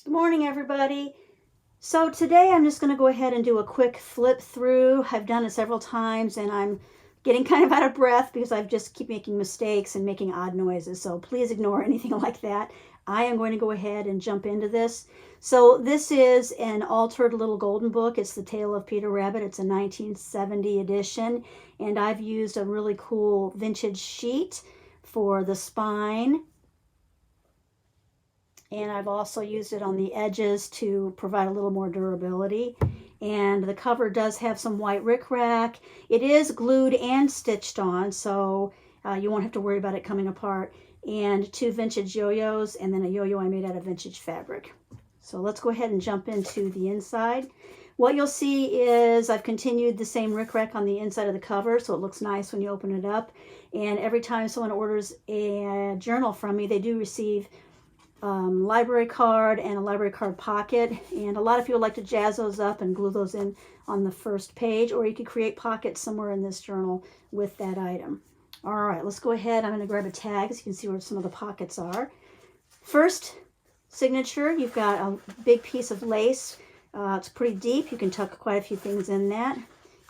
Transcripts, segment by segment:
Good morning, everybody. So today I'm just going to go ahead and do a quick flip through. I've done it several times and I'm getting kind of out of breath because I just keep making mistakes and making odd noises. So please ignore anything like that. I am going to go ahead and jump into this. So this is an altered little golden book. It's The Tale of Peter Rabbit. It's a 1970 edition. And I've used a really cool vintage sheet for the spine, and I've also used it on the edges to provide a little more durability. And the cover does have some white rickrack. It is glued and stitched on, so you won't have to worry about it coming apart. And two vintage yo-yos, and then a yo-yo I made out of vintage fabric. So let's go ahead and jump into the inside. What you'll see is I've continued the same rickrack on the inside of the cover, so it looks nice when you open it up. And every time someone orders a journal from me, they do receive library card and a library card pocket, and a lot of people like to jazz those up and glue those in on the first page, or you could create pockets somewhere in this journal with that item. All right, let's go ahead. I'm going to grab a tag so you can see where some of the pockets are. First signature, you've got a big piece of lace. It's pretty deep. You can tuck quite a few things in that.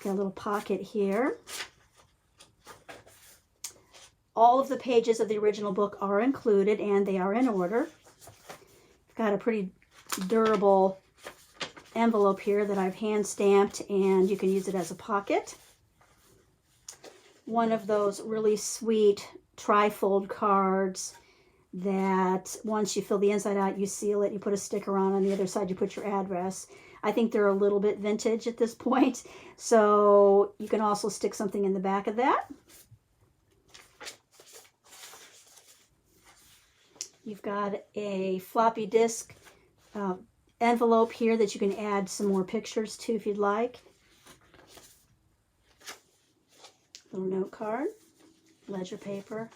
Got a little pocket here. All of the pages of the original book are included and they are in order. Got a pretty durable envelope here that I've hand stamped, and you can use it as a pocket. One of those really sweet tri-fold cards that once you fill the inside out, you seal it, you put a sticker on the other side, you put your address. I think they're a little bit vintage at this point, so you can also stick something in the back of that. You've got a floppy disk envelope here that you can add some more pictures to if you'd like. Little note card, ledger paper.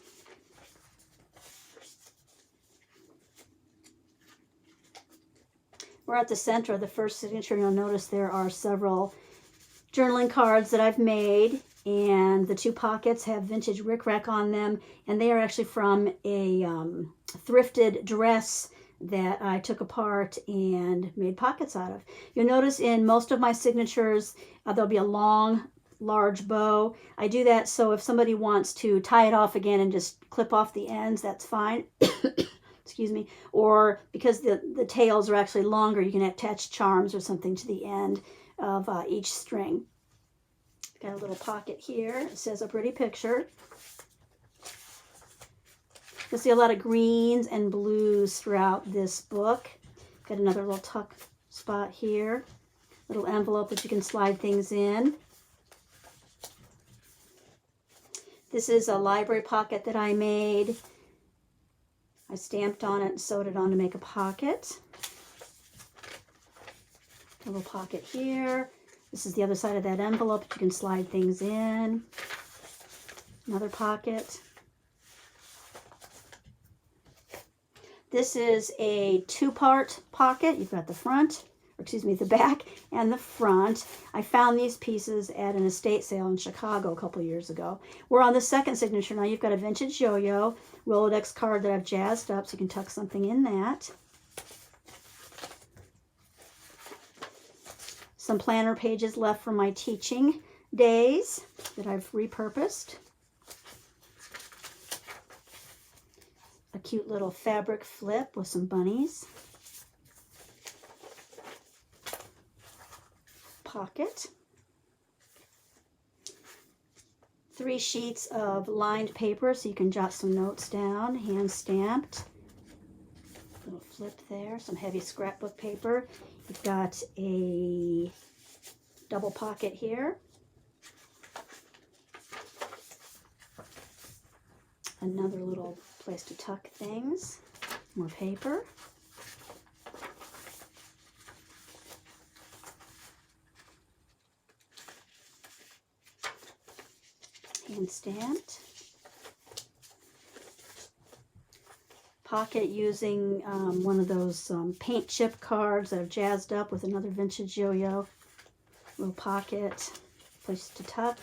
We're at the center of the first signature. You'll notice there are several journaling cards that I've made, and the two pockets have vintage rickrack on them, and they are actually from a thrifted dress that I took apart and made pockets out of. You'll notice in most of my signatures there'll be a long, large bow. I do that so if somebody wants to tie it off again and just clip off the ends, that's fine. Excuse me. Or because the tails are actually longer, you can attach charms or something to the end of each string. Got a little pocket here. It says a pretty picture. You'll see a lot of greens and blues throughout this book. Got another little tuck spot here. Little envelope that you can slide things in. This is a library pocket that I made. I stamped on it and sewed it on to make a pocket. A little pocket here. This is the other side of that envelope that you can slide things in. Another pocket. This is a two-part pocket. You've got the front, or excuse me, the back and the front. I found these pieces at an estate sale in Chicago a couple years ago. We're on the second signature now. You've got a vintage yo-yo Rolodex card that I've jazzed up so you can tuck something in that. Some planner pages left from my teaching days that I've repurposed. A cute little fabric flip with some bunnies. Pocket. 3 sheets of lined paper so you can jot some notes down, hand stamped. Little flip there, some heavy scrapbook paper. You've got a double pocket here. Another little place to tuck things. More paper. Hand stamped. Pocket using one of those paint chip cards that I've jazzed up with another vintage yo-yo. Little pocket, place to tuck.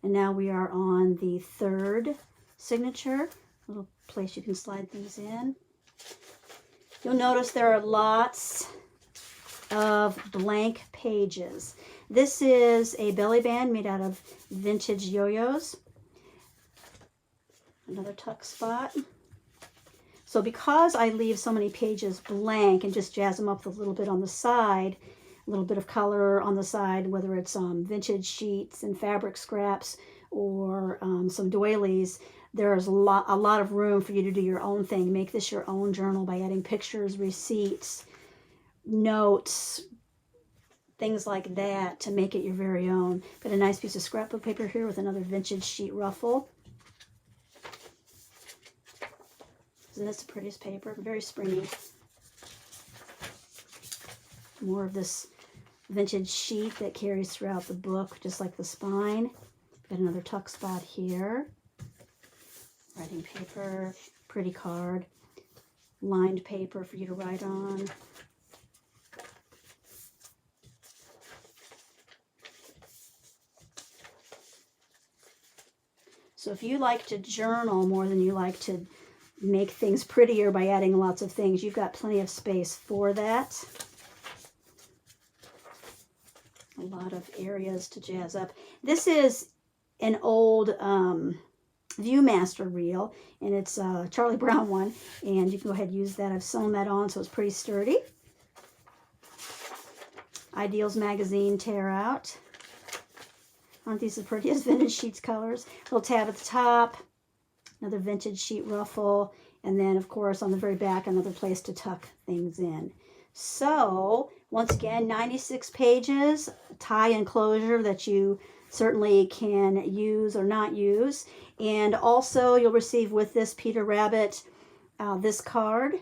And now we are on the third signature. Little place you can slide things in. You'll notice there are lots of blank pages. This is a belly band made out of vintage yo-yos. Another tuck spot. So because I leave so many pages blank and just jazz them up a little bit on the side, a little bit of color on the side, whether it's vintage sheets and fabric scraps or some doilies, there's a lot of room for you to do your own thing. Make this your own journal by adding pictures, receipts, notes, things like that to make it your very own. Got a nice piece of scrapbook paper here with another vintage sheet ruffle. Isn't this the prettiest paper? Very springy. More of this vintage sheet that carries throughout the book, just like the spine. Got another tuck spot here. Writing paper, pretty card, lined paper for you to write on. So if you like to journal more than you like to make things prettier by adding lots of things, you've got plenty of space for that. A lot of areas to jazz up. This is an old Viewmaster reel, and it's a Charlie Brown one, and you can go ahead and use that. I've sewn that on, so it's pretty sturdy. Ideals magazine tear out. Aren't these the prettiest vintage sheets colors? Little tab at the top. Another vintage sheet ruffle, and then of course on the very back another place to tuck things in. So once again, 96 pages, tie enclosure that you certainly can use or not use. And also you'll receive with this Peter Rabbit this card,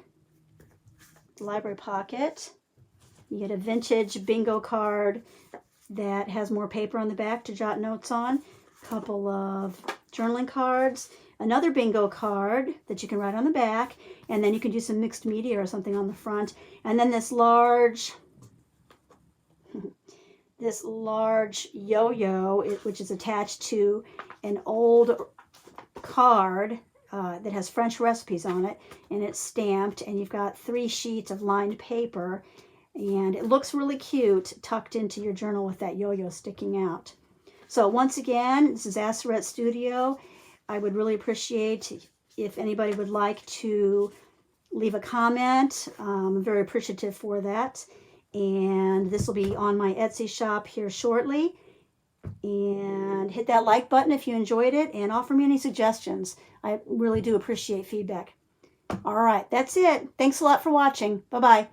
library pocket. You get a vintage bingo card that has more paper on the back to jot notes on, a couple of journaling cards, another bingo card that you can write on the back, and then you can do some mixed media or something on the front. And then this large yo-yo, which is attached to an old card that has French recipes on it, and it's stamped, and you've got 3 sheets of lined paper, and it looks really cute tucked into your journal with that yo-yo sticking out. So once again, this is Aseret Studio. I would really appreciate if anybody would like to leave a comment. I'm very appreciative for that. And this will be on my Etsy shop here shortly. And hit that like button if you enjoyed it, and offer me any suggestions. I really do appreciate feedback. All right, that's it. Thanks a lot for watching. Bye-bye.